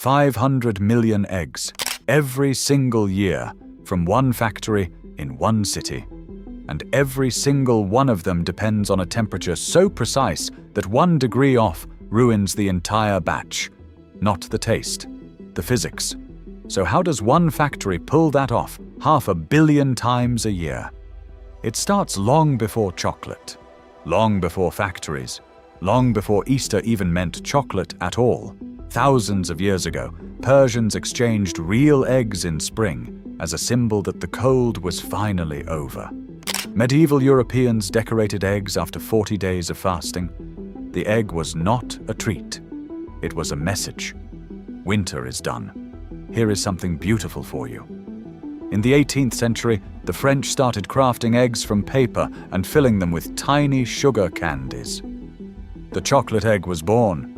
500 million eggs, every single year, from one factory in one city. And every single one of them depends on a temperature so precise that 1 degree off ruins the entire batch. Not the taste, the physics. So how does one factory pull that off 500 million times a year? It starts long before chocolate, long before factories, long before Easter even meant chocolate at all. Thousands of years ago, Persians exchanged real eggs in spring as a symbol that the cold was finally over. Medieval Europeans decorated eggs after 40 days of fasting. The egg was not a treat. It was a message. Winter is done. Here is something beautiful for you. In the 18th century, the French started crafting eggs from paper and filling them with tiny sugar candies. The chocolate egg was born,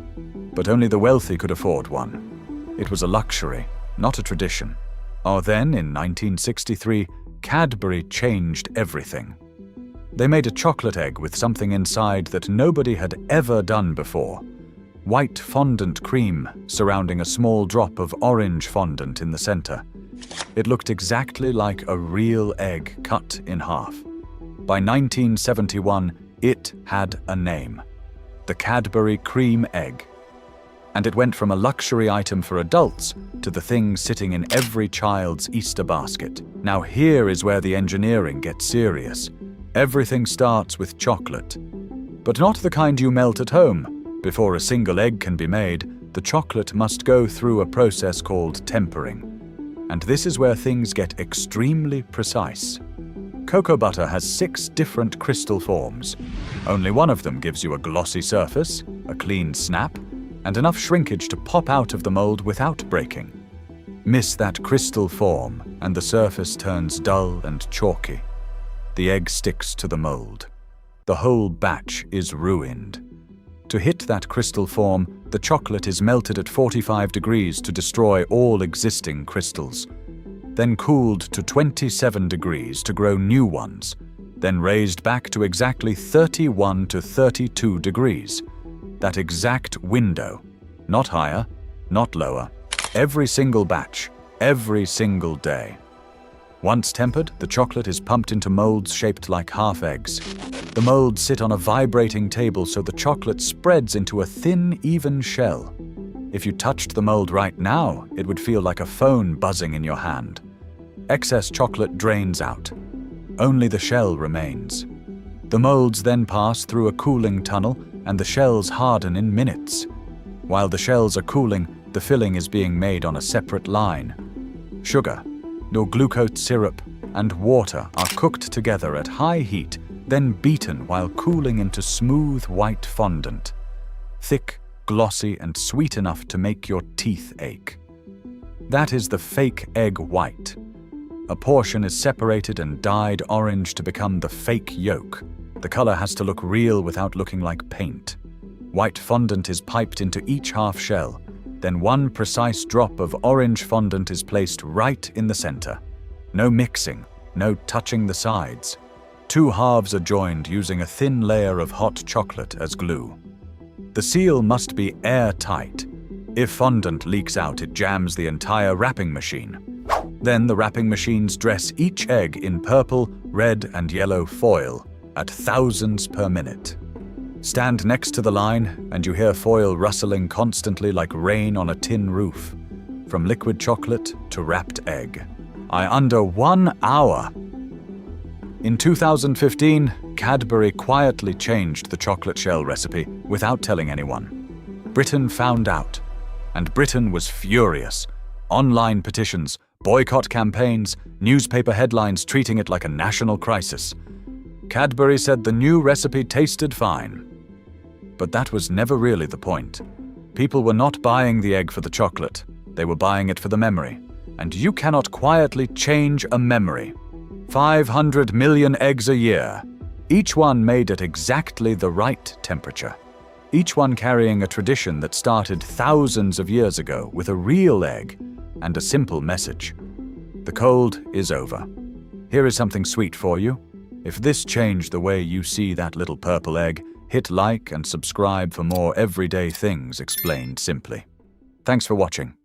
but only the wealthy could afford one. It was a luxury, not a tradition. Then, in 1963, Cadbury changed everything. They made a chocolate egg with something inside that nobody had ever done before. White fondant cream surrounding a small drop of orange fondant in the center. It looked exactly like a real egg cut in half. By 1971, it had a name: the Cadbury Cream Egg. And it went from a luxury item for adults to the thing sitting in every child's Easter basket. Now here is where the engineering gets serious. Everything starts with chocolate. But not the kind you melt at home. Before a single egg can be made, the chocolate must go through a process called tempering. And this is where things get extremely precise. Cocoa butter has 6 different crystal forms. Only one of them gives you a glossy surface, a clean snap, and enough shrinkage to pop out of the mold without breaking. Miss that crystal form, and the surface turns dull and chalky. The egg sticks to the mold. The whole batch is ruined. To hit that crystal form, the chocolate is melted at 45 degrees to destroy all existing crystals, then cooled to 27 degrees to grow new ones, then raised back to exactly 31 to 32 degrees. That exact window, not higher, not lower, every single batch, every single day. Once tempered, the chocolate is pumped into molds shaped like half eggs. The molds sit on a vibrating table so the chocolate spreads into a thin, even shell. If you touched the mold right now, it would feel like a phone buzzing in your hand. Excess chocolate drains out. Only the shell remains. The molds then pass through a cooling tunnel and the shells harden in minutes. While the shells are cooling, the filling is being made on a separate line. Sugar, no glucose syrup, and water are cooked together at high heat, then beaten while cooling into smooth white fondant. Thick, glossy, and sweet enough to make your teeth ache. That is the fake egg white. A portion is separated and dyed orange to become the fake yolk. The color has to look real without looking like paint. White fondant is piped into each half shell. Then one precise drop of orange fondant is placed right in the center. No mixing, no touching the sides. 2 halves are joined using a thin layer of hot chocolate as glue. The seal must be airtight. If fondant leaks out, it jams the entire wrapping machine. Then the wrapping machines dress each egg in purple, red, and yellow foil at thousands per minute. Stand next to the line and you hear foil rustling constantly like rain on a tin roof. From liquid chocolate to wrapped egg. Under 1 hour. In 2015, Cadbury quietly changed the chocolate shell recipe without telling anyone. Britain found out, and Britain was furious. Online petitions, boycott campaigns, newspaper headlines treating it like a national crisis. Cadbury said the new recipe tasted fine. But that was never really the point. People were not buying the egg for the chocolate. They were buying it for the memory. And you cannot quietly change a memory. 500 million eggs a year. Each one made at exactly the right temperature. Each one carrying a tradition that started thousands of years ago with a real egg and a simple message. The cold is over. Here is something sweet for you. If this changed the way you see that little purple egg, hit like and subscribe for more everyday things explained simply. Thanks for watching.